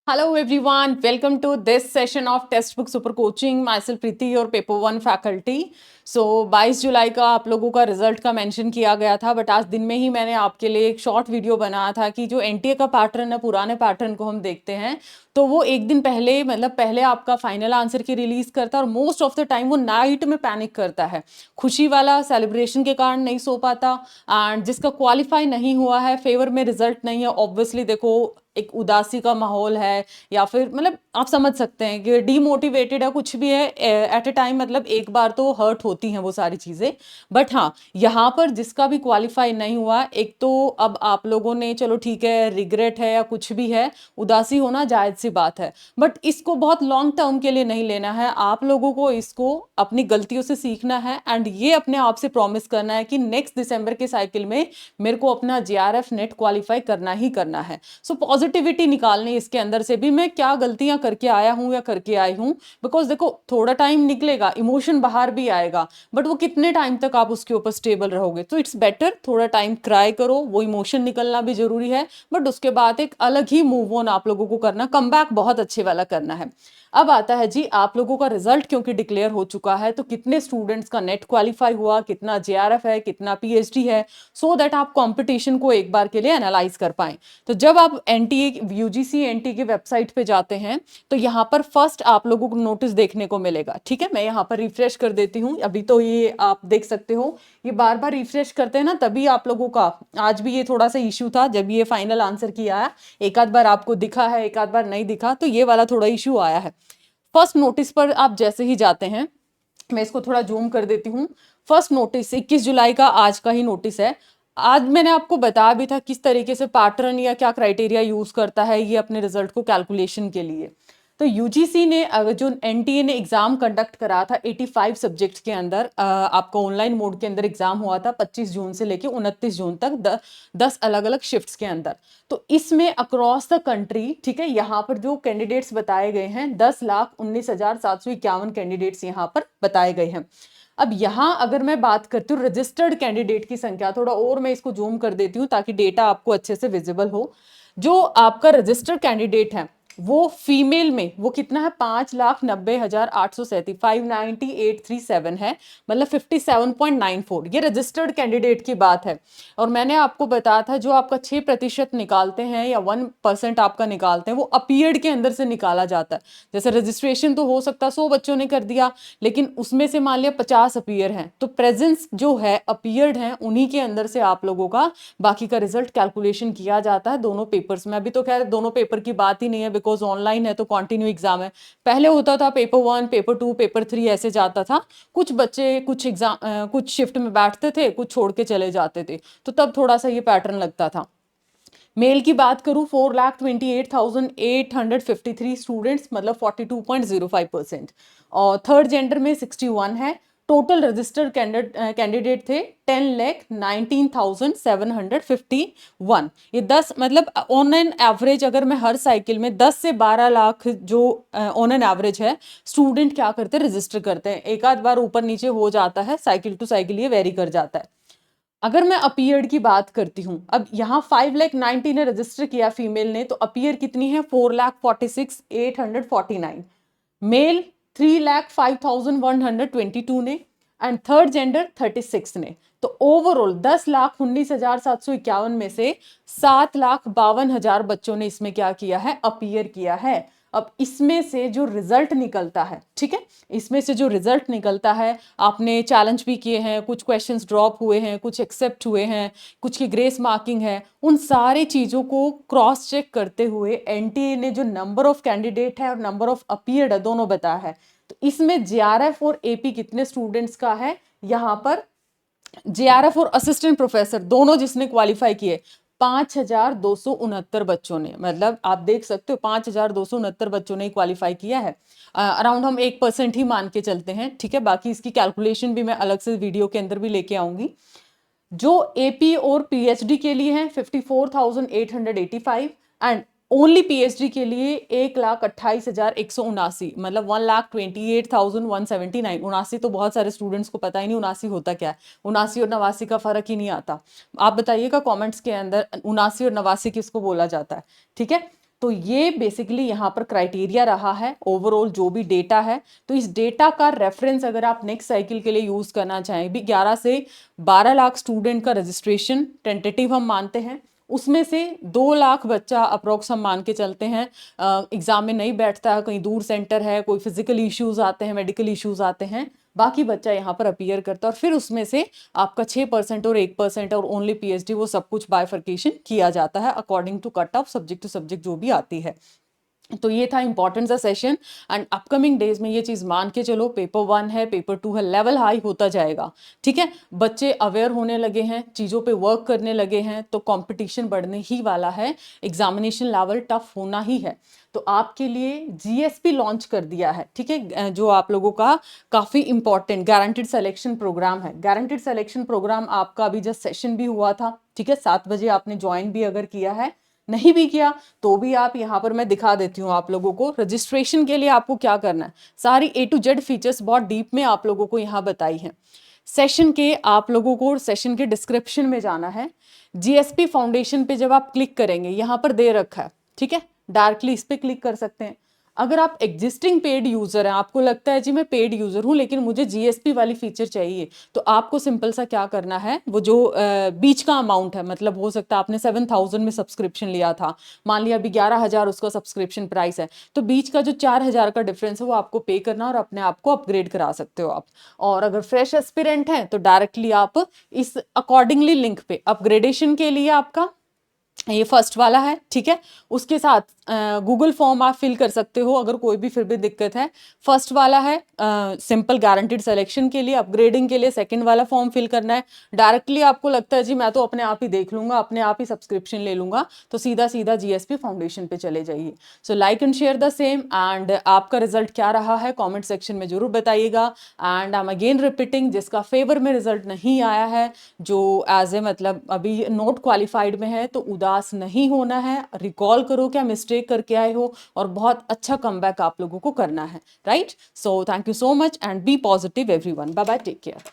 Hello everyone, welcome to this session of Textbook Super Coaching. Myself Preeti, your Paper 1 faculty. So 22 जुलाई का आप लोगों का result का mention किया गया था, बट आज दिन में ही मैंने आपके लिए एक शॉर्ट वीडियो बनाया था कि जो एनटीए का पैटर्न है, पुराने पैटर्न को हम देखते हैं तो वो एक दिन पहले मतलब पहले आपका फाइनल आंसर की रिलीज करता है और मोस्ट ऑफ द टाइम वो नाइट में पैनिक करता है। खुशी वाला सेलिब्रेशन के कारण नहीं सो पाता एंड जिसका क्वालिफाई नहीं हुआ है, फेवर में रिजल्ट नहीं है, ऑब्वियसली देखो एक उदासी का माहौल है या फिर मतलब आप समझ सकते हैं कि डीमोटिवेटेड है, कुछ भी है एट ए टाइम, मतलब एक बार तो हर्ट होती हैं वो सारी चीज़ें। बट हाँ, यहाँ पर जिसका भी क्वालिफाई नहीं हुआ, एक तो अब आप लोगों ने चलो ठीक है रिग्रेट है या कुछ भी है, उदासी होना जायज़ सी बात है, बट इसको बहुत लॉन्ग टर्म के लिए नहीं लेना है। आप लोगों को इसको अपनी गलतियों से सीखना है एंड ये अपने आप से प्रॉमिस करना है कि नेक्स्ट दिसंबर के साइकिल में मेरे को अपना जेआरएफ नेट क्वालिफाई करना ही करना है। सो पॉजिटिविटी निकालनी इसके अंदर से भी, मैं क्या गलतियां करके आया हूं या करके आई हूं, बिकॉज देखो थोड़ा टाइम निकलेगा, इमोशन बाहर भी आएगा, बट वो कितने टाइम तक आप उसके ऊपर स्टेबल रहोगे। तो इट्स बेटर थोड़ा टाइम क्राई करो, वो इमोशन निकलना भी जरूरी है, बट उसके बाद एक अलग ही मूव ऑन आप लोगों को करना, कम बैक बहुत अच्छे वाला करना है। अब आता है जी आप लोगों का रिजल्ट क्योंकि डिक्लेयर हो चुका है, तो कितने स्टूडेंट्स का नेट क्वालिफाई हुआ, कितना जेआरएफ है, कितना पीएचडी है, सो दैट आप कंपटीशन को एक बार के लिए एनालाइज कर पाएं। तो जब आप एनटीए यूजीसी एनटीए की वेबसाइट पे जाते हैं तो यहाँ पर फर्स्ट आप लोगों को नोटिस देखने को मिलेगा। ठीक है, मैं यहाँ पर रिफ्रेश कर देती हूँ, अभी तो ये आप देख सकते हो, ये बार बार रिफ्रेश करते हैं ना, तभी आप लोगों का आज भी ये थोड़ा सा इश्यू था जब ये फाइनल आंसर किया है, एक आध बार आपको दिखा है, एक आध बार नहीं दिखा, तो ये वाला थोड़ा इश्यू आया है। फर्स्ट नोटिस पर आप जैसे ही जाते हैं, मैं इसको थोड़ा जूम कर देती हूँ। फर्स्ट नोटिस 21 जुलाई का आज का ही नोटिस है। आज मैंने आपको बताया भी था किस तरीके से पैटर्न या क्या क्राइटेरिया यूज करता है ये अपने रिजल्ट को कैलकुलेशन के लिए। तो यूजीसी ने जो एनटीए ने एग्जाम कंडक्ट करा था 85 सब्जेक्ट्स के अंदर, आपका ऑनलाइन मोड के अंदर एग्जाम हुआ था 25 जून से लेके 29 जून तक, 10 अलग अलग शिफ्ट्स के अंदर। तो इसमें अक्रॉस द कंट्री, ठीक है, यहाँ पर जो कैंडिडेट्स बताए गए हैं 10,19,751 कैंडिडेट्स यहाँ पर बताए गए हैं। अब यहाँ अगर मैं बात करती हूँ रजिस्टर्ड कैंडिडेट की संख्या, थोड़ा और मैं इसको जूम कर देती हूँ ताकि डेटा आपको अच्छे से विजिबल हो। जो आपका रजिस्टर्ड कैंडिडेट है वो फीमेल में वो कितना है, 5,90,837, 598,337 है, मतलब 57.94, ये रजिस्टर्ड कैंडिडेट की बात है। और मैंने आपको बताया था जो आपका 6% निकालते हैं या 1% आपका निकालते हैं वो अपीयर्ड के अंदर से निकाला जाता है। जैसे रजिस्ट्रेशन तो हो सकता है 100 बच्चों ने कर दिया, लेकिन उसमें से मान लिया 50 अपीयर हैं, तो प्रेजेंस जो है अपीयर्ड हैं उन्हीं के अंदर से आप लोगों का बाकी का रिजल्ट कैलकुलेशन किया जाता है दोनों पेपर्स में। अभी तो खैर दोनों पेपर की बात ही नहीं है, बिकॉज ऑनलाइन है तो कॉन्टिन्यू एग्जाम है। पहले होता था पेपर 1, पेपर 2, पेपर 3 ऐसे जाता था, कुछ बच्चे कुछ एग्जाम कुछ शिफ्ट में बैठते थे, कुछ छोड़ के चले जाते थे, तो तब थोड़ा सा ये पैटर्न लगता था। मेल की बात करूं 4,28,853 स्टूडेंट्स, मतलब 42.05%, और थर्ड जेंडर में 61 है। टोटल रजिस्टर्ड कैंडिडेट थे 10,19,751। ये 10 मतलब ऑन एन एवरेज अगर मैं हर साइकिल में 10 से 12 लाख जो ऑन एन एवरेज है स्टूडेंट क्या करते हैं, रजिस्टर करते हैं। एक आध बार ऊपर नीचे हो जाता है, साइकिल टू साइकिल ये वेरी कर जाता है। अगर मैं अपीयर्ड की बात करती हूँ, अब यहाँ 5,90,000 ने रजिस्टर किया फीमेल ने, तो अपीयर कितनी है 4,46,849, मेल 3,05,122 ने, एंड थर्ड जेंडर 36 ने। तो ओवरऑल 10,19,751 में से 7,52,000 बच्चों ने इसमें क्या किया है, अपीयर किया है। अब इसमें से जो रिजल्ट निकलता है, ठीक है, इसमें से जो रिजल्ट निकलता है, आपने चैलेंज भी किए हैं, कुछ क्वेश्चंस ड्रॉप हुए हैं, कुछ एक्सेप्ट हुए हैं, कुछ की ग्रेस मार्किंग है, उन सारी चीज़ों को क्रॉस चेक करते हुए एनटीए ने जो नंबर ऑफ कैंडिडेट है और नंबर ऑफ अपीयर्ड है दोनों बताया है। तो इसमें जेआरएफ और एपी कितने स्टूडेंट्स का है, यहाँ पर जेआरएफ और असिस्टेंट प्रोफेसर दोनों जिसने क्वालिफाई किए 5,269 बच्चों ने, मतलब आप देख सकते हो 5,269 बच्चों ने क्वालिफाई किया है। अराउंड हम 1% ही मान के चलते हैं, ठीक है, बाकी इसकी कैलकुलेशन भी मैं अलग से वीडियो के अंदर भी लेके आऊंगी। जो एपी और पीएचडी के लिए हैं 54,885 एंड ओनली पीएचडी के लिए 1,28,179, मतलब 1,28,179। 79 तो बहुत सारे स्टूडेंट्स को पता ही नहीं 79 होता क्या है, 79 और 89 का फर्क ही नहीं आता। आप बताइएगा कमेंट्स के अंदर 79 और 89 किसको बोला जाता है, ठीक है। तो ये बेसिकली यहाँ पर क्राइटेरिया रहा है ओवरऑल जो भी डेटा है। तो इस डेटा का रेफरेंस अगर आप नेक्स्ट साइकिल के लिए यूज करना चाहें, भी 11 से 12 लाख स्टूडेंट का रजिस्ट्रेशन टेंटेटिव हम मानते हैं, उसमें से 2 लाख बच्चा अप्रोक्स हम मान के चलते हैं एग्जाम में नहीं बैठता है, कहीं दूर सेंटर है, कोई फिजिकल इश्यूज आते हैं, मेडिकल इश्यूज आते हैं, बाकी बच्चा यहाँ पर अपीयर करता है। और फिर उसमें से आपका 6% और 1% और ओनली पीएचडी, वो सब कुछ बाइफर्केशन किया जाता है according to cut off subject to subject जो भी आती है। तो ये था इंपॉर्टेंट सा सेशन। एंड अपकमिंग डेज में ये चीज़ मान के चलो, पेपर 1 है, पेपर 2 है, लेवल हाई होता जाएगा, ठीक है। बच्चे अवेयर होने लगे हैं, चीज़ों पे वर्क करने लगे हैं, तो कंपटीशन बढ़ने ही वाला है, एग्जामिनेशन लेवल टफ होना ही है। तो आपके लिए जीएसपी लॉन्च कर दिया है, ठीक है, जो आप लोगों का काफ़ी इंपॉर्टेंट गारंटेड सिलेक्शन प्रोग्राम है। गारंटेड सिलेक्शन प्रोग्राम आपका अभी जस्ट सेशन भी हुआ था, ठीक है, 7 बजे आपने ज्वाइन भी अगर किया है, नहीं भी किया तो भी आप यहाँ पर मैं दिखा देती हूँ आप लोगों को। रजिस्ट्रेशन के लिए आपको क्या करना है, सारी A to Z फीचर्स बहुत डीप में आप लोगों को यहाँ बताई हैं। सेशन के आप लोगों को सेशन के डिस्क्रिप्शन में जाना है, जीएसपी फाउंडेशन पे जब आप क्लिक करेंगे, यहाँ पर दे रखा है, ठीक है, डायरेक्टली इस पे क्लिक कर सकते हैं। अगर आप एग्जिस्टिंग पेड यूजर हैं, आपको लगता है जी मैं पेड यूजर हूं लेकिन मुझे जीएसपी वाली फीचर चाहिए, तो आपको सिंपल सा क्या करना है, वो जो बीच का अमाउंट है, मतलब हो सकता है आपने 7,000 में सब्सक्रिप्शन लिया था, मान लिया अभी 11,000 उसका सब्सक्रिप्शन प्राइस है, तो बीच का जो 4,000 का डिफरेंस है वो आपको पे करना और अपने आप को अपग्रेड करा सकते हो आप। और अगर फ्रेश एस्पिरेंट हैं तो डायरेक्टली आप इस अकॉर्डिंगली लिंक पे अपग्रेडेशन के लिए आपका ये फर्स्ट वाला है, ठीक है, उसके साथ गूगल फॉर्म आप फिल कर सकते हो अगर कोई भी फिर भी दिक्कत है। फर्स्ट वाला है सिंपल गारंटीड सिलेक्शन के लिए, अपग्रेडिंग के लिए सेकंड वाला फॉर्म फिल करना है। डायरेक्टली आपको लगता है जी मैं तो अपने आप ही देख लूंगा, अपने आप ही सब्सक्रिप्शन ले लूंगा, तो सीधा सीधा जीएसपी फाउंडेशन पे चले जाइए। So like and share the same, and आपका रिजल्ट क्या रहा है कॉमेंट सेक्शन में जरूर बताइएगा। And I am again repeating, जिसका फेवर में रिजल्ट नहीं आया है, जो एज ए मतलब अभी नॉट क्वालिफाइड में है, तो उदास नहीं होना है, रिकॉल करो क्या मिस्टेक करके आए हो, और बहुत अच्छा कमबैक आप लोगों को करना है, right. So thank you so much and be positive everyone, bye bye, take care.